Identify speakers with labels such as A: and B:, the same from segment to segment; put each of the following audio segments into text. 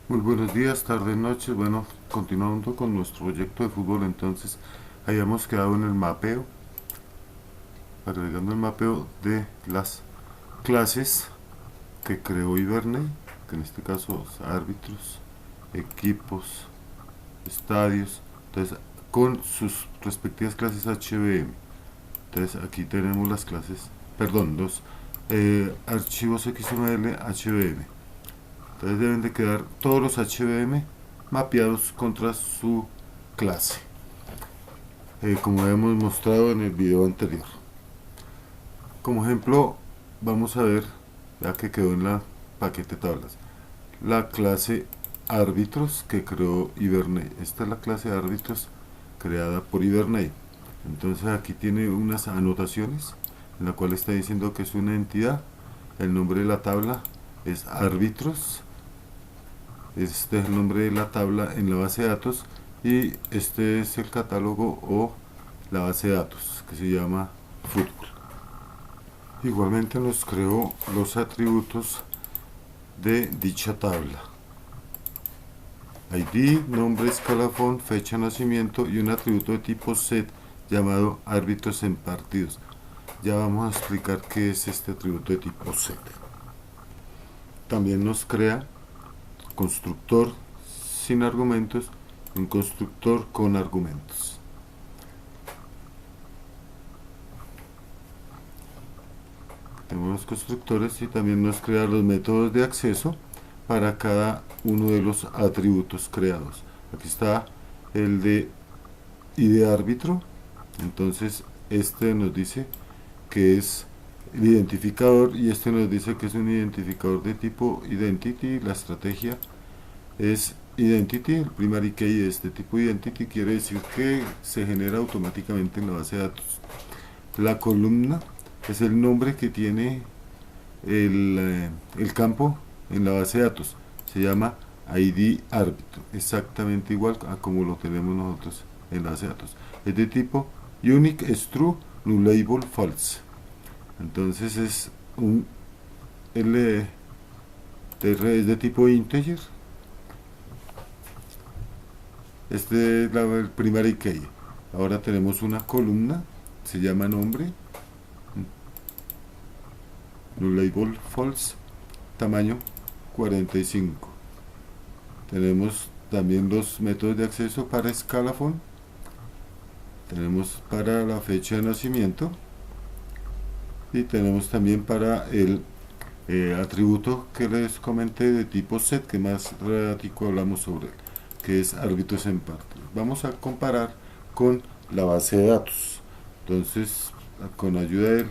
A: Muy buenos días, tardes, noches. Bueno, continuando con nuestro proyecto de fútbol, entonces habíamos quedado en el mapeo, agregando el mapeo de las clases que creó Iberne, que en este caso es árbitros, equipos, estadios, entonces con sus respectivas clases HBM. Entonces aquí tenemos las clases, perdón, los archivos XML HBM. Entonces deben de quedar todos los HBM mapeados contra su clase, como habíamos mostrado en el video anterior. Como ejemplo, vamos a ver, ya que quedó en la paquete tablas, la clase árbitros que creó Hibernate. Esta es la clase de árbitros creada por Hibernate. Entonces aquí tiene unas anotaciones en la cual está diciendo que es una entidad. El nombre de la tabla es árbitros. Este es el nombre de la tabla en la base de datos y este es el catálogo o la base de datos que se llama fútbol. Igualmente nos creó los atributos de dicha tabla: ID, nombre, escalafón, fecha de nacimiento y un atributo de tipo set llamado árbitros en partidos. Ya vamos a explicar qué es este atributo de tipo set. También nos crea constructor sin argumentos y un constructor con argumentos. Tenemos los constructores y también nos crea los métodos de acceso para cada uno de los atributos creados. Aquí está el de ID árbitro. Entonces este nos dice que es el identificador y este nos dice que es un identificador de tipo identity. La estrategia es identity. El primary key es de tipo identity, quiere decir que se genera automáticamente en la base de datos. La columna es el nombre que tiene el campo en la base de datos. Se llama ID árbitro, exactamente igual a como lo tenemos nosotros en la base de datos. Es de tipo unique, es true, nullable, false. Entonces es un LTR, es de tipo integer. Este es el primary key. Ahora tenemos una columna, se llama nombre, nullable, false, tamaño 45. Tenemos también los métodos de acceso para escalafón. Tenemos para la fecha de nacimiento. Y tenemos también para el atributo que les comenté de tipo set, que más ratico hablamos sobre él, que es árbitros en parte. Vamos a comparar con la base de datos. Entonces, con ayuda del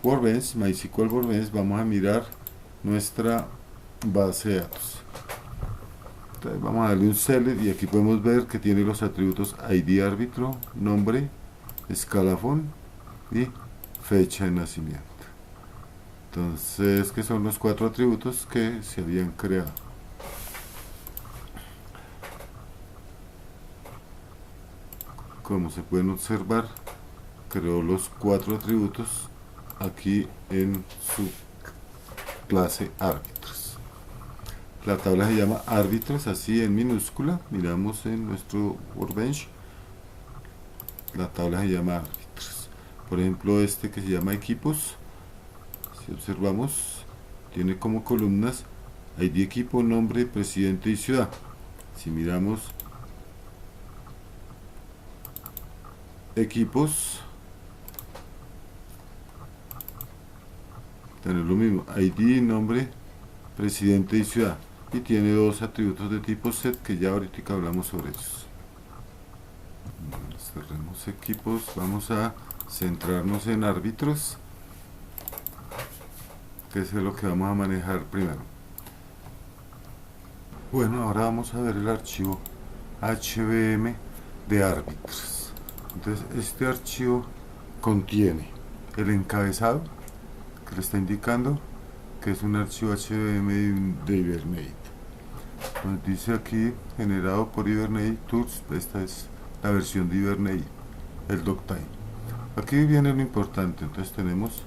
A: Workbench, MySQL Workbench, vamos a mirar nuestra base de datos. Entonces vamos a darle un select y aquí podemos ver que tiene los atributos ID árbitro, nombre, escalafón y fecha de nacimiento. Entonces, que son los 4 atributos que se habían creado. Como se pueden observar, creó los 4 atributos aquí en su clase árbitros. La tabla se llama árbitros, así en minúscula. Miramos en nuestro Workbench, la tabla se llama árbitros. Por ejemplo, este que se llama equipos, si observamos, tiene como columnas ID equipo, nombre, presidente y ciudad. Si miramos equipos, tiene lo mismo, ID, nombre, presidente y ciudad, y tiene 2 atributos de tipo set que ya ahorita hablamos sobre ellos. Cerremos equipos, vamos a centrarnos en árbitros, que es lo que vamos a manejar primero. Bueno, ahora vamos a ver el archivo HBM de árbitros. Entonces este archivo contiene el encabezado que le está indicando que es un archivo HBM de Hibernate. Nos dice aquí generado por Hibernate Tools. Esta es la versión de Hibernate, el doctime. Aquí viene lo importante. Entonces tenemos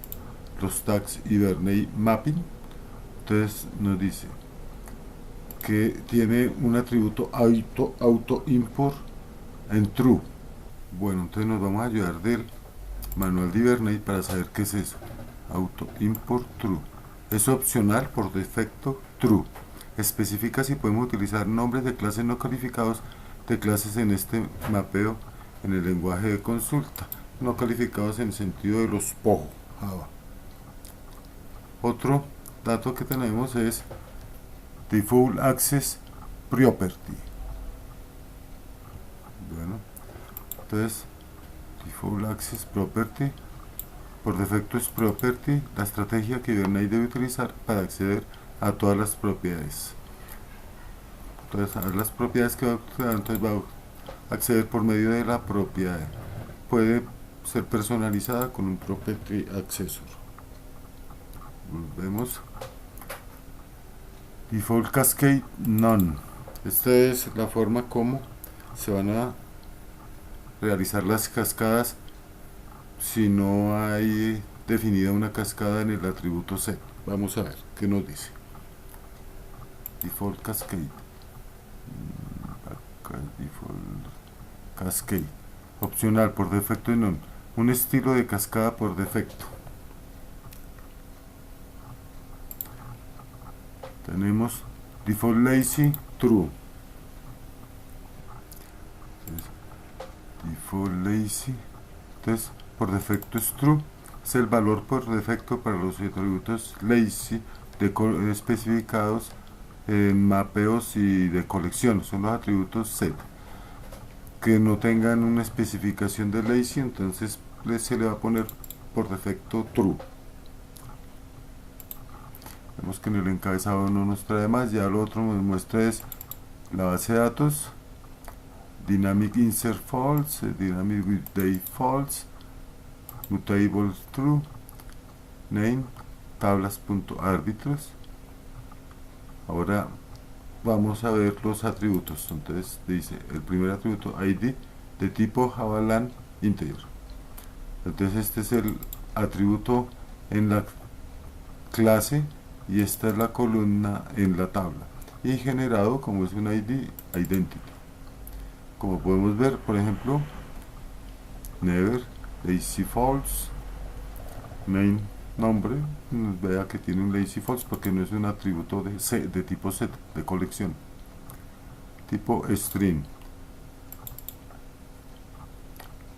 A: los tags Hibernate Mapping. Entonces nos dice que tiene un atributo auto import en true. Bueno, entonces nos vamos a ayudar del manual de Hibernate para saber qué es eso. Auto import true es opcional, por defecto true. Especifica si podemos utilizar nombres de clases no calificados de clases en este mapeo en el lenguaje de consulta, no calificados en el sentido de los POJO Java. Otro dato que tenemos es Default Access Property. Bueno, entonces Default Access Property por defecto es property, la estrategia que Hibernate debe utilizar para acceder a todas las propiedades. Entonces, a las propiedades que va a acceder, entonces va a acceder por medio de la propiedad. Puede ser personalizada con un property accessor. Volvemos. Default Cascade None. Esta es la forma como se van a realizar las cascadas si no hay definida una cascada en el atributo set. Vamos a ver qué nos dice. Default Cascade. Default Cascade. Opcional por defecto y none. Un estilo de cascada por defecto. Tenemos Default Lazy True. Entonces, Default Lazy. Entonces, por defecto es true, es el valor por defecto para los atributos lazy especificados en mapeos y de colección, son los atributos set que no tengan una especificación de lazy, entonces se le va a poner por defecto true. Vemos que en el encabezado no nos trae más, ya lo otro nos muestra es la base de datos, dynamic insert false, dynamic with date false, mutable true, name, tablas.arbitros. Ahora vamos a ver los atributos. Entonces dice el primer atributo id de tipo javalan integer. Entonces este es el atributo en la clase y esta es la columna en la tabla, y generado como es un id identity. Como podemos ver, por ejemplo, never lazy false, name, nombre, vea que tiene un lazy false porque no es un atributo de tipo set, de colección. Tipo string.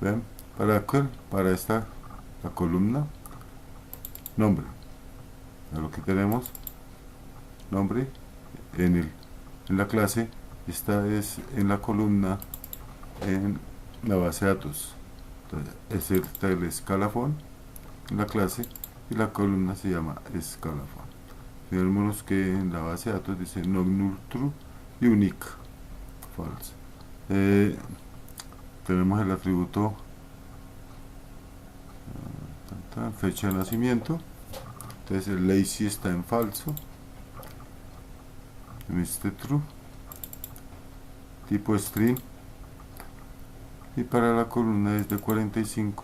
A: ¿Ven? Para esta, la columna, nombre. Aquí tenemos nombre en la clase, esta es en la columna en la base de datos. Entonces, el escalafón en la clase y la columna se llama escalafón. Fijémonos que en la base de datos dice no null true y unique false. Tenemos el atributo fecha de nacimiento, entonces el lazy está en falso, en este true, tipo string, y para la columna es de 45,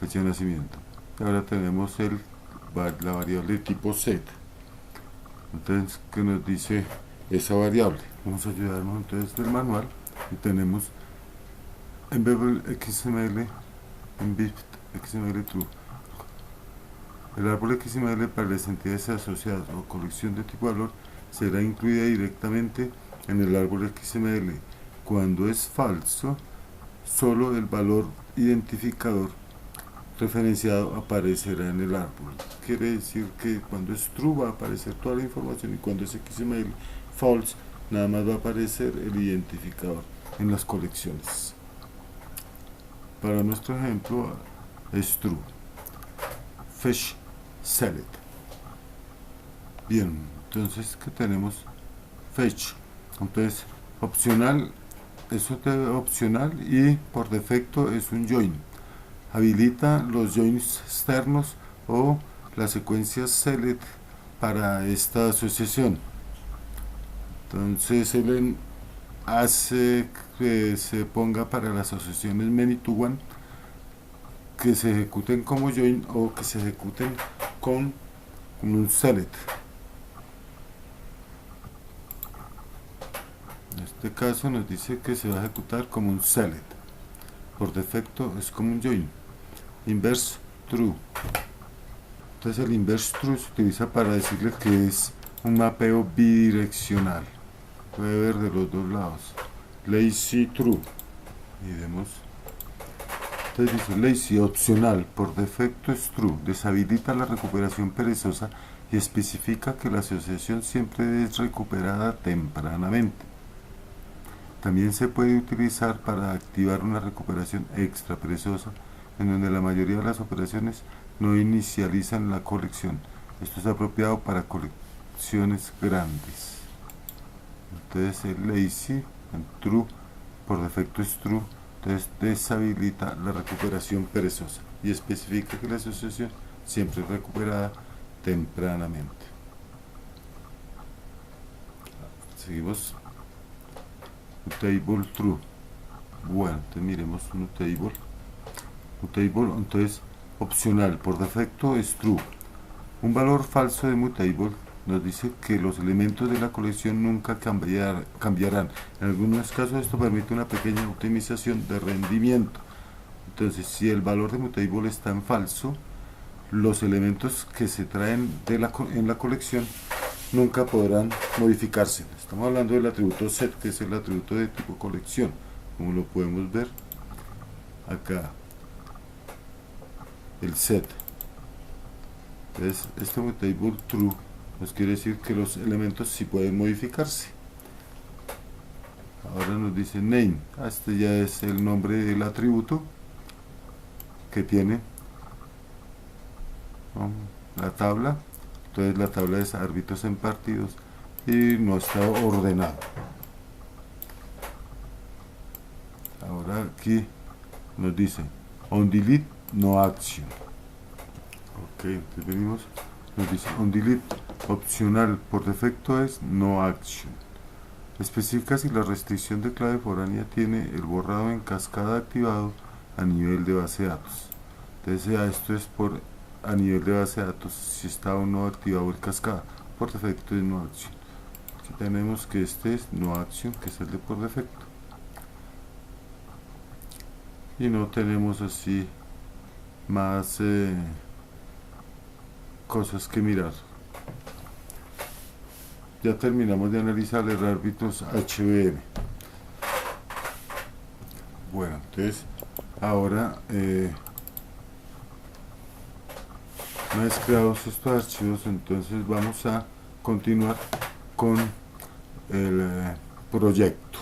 A: fecha de nacimiento. Y ahora tenemos la variable tipo set. Entonces, ¿qué nos dice esa variable? Vamos a ayudarnos entonces del manual y tenemos en Bevel XML, en bit XML true. El árbol XML para las entidades asociadas o colección de tipo valor será incluida directamente en el árbol XML. Cuando es falso, solo el valor identificador referenciado aparecerá en el árbol. Quiere decir que cuando es true va a aparecer toda la información y cuando es XML false nada más va a aparecer el identificador en las colecciones. Para nuestro ejemplo es true. Fetch select. Bien, entonces que tenemos fetch. Entonces opcional, eso es opcional y por defecto es un join. Habilita los joins externos o las secuencias select para esta asociación. Entonces él hace que se ponga para las asociaciones many to one que se ejecuten como join o que se ejecuten con un select. este caso nos dice que se va a ejecutar como un select. Por defecto es como un join. Inverse true. Entonces el inverse true se utiliza para decirle que es un mapeo bidireccional. Puede ver de los dos lados. Lazy true. Y demos. Entonces dice lazy opcional, por defecto es true. Deshabilita la recuperación perezosa y especifica que la asociación siempre es recuperada tempranamente. También se puede utilizar para activar una recuperación extra perezosa, en donde la mayoría de las operaciones no inicializan la colección. Esto es apropiado para colecciones grandes. Entonces el lazy en true por defecto es true, entonces deshabilita la recuperación perezosa y especifica que la asociación siempre es recuperada tempranamente. Seguimos. Mutable true. Bueno, entonces miremos mutable. Mutable, entonces opcional, por defecto es true. Un valor falso de mutable nos dice que los elementos de la colección nunca cambiarán. En algunos casos esto permite una pequeña optimización de rendimiento. Entonces, si el valor de mutable está en falso, los elementos que se traen en la colección nunca podrán modificarse. Estamos hablando del atributo set, que es el atributo de tipo colección, como lo podemos ver acá, el set. Entonces, este mutable true nos quiere decir que los elementos sí pueden modificarse. Ahora nos dice name. Este ya es el nombre del atributo que tiene la tabla. Entonces la tabla es árbitros en partidos y no está ordenado. Ahora aquí nos dice on delete no action. Ok, entonces venimos, nos dice on delete opcional, por defecto es no action. Especifica si la restricción de clave foránea tiene el borrado en cascada activado a nivel de base de datos. Entonces esto es a nivel de base de datos, si está o no activado el cascada. Por defecto es no action. Aquí tenemos que este es no action, que es el de por defecto. Y no tenemos así más cosas que mirar. Ya terminamos de analizar los árbitros HVM. Bueno, entonces ahora una vez creados estos archivos, entonces vamos a continuar con el proyecto.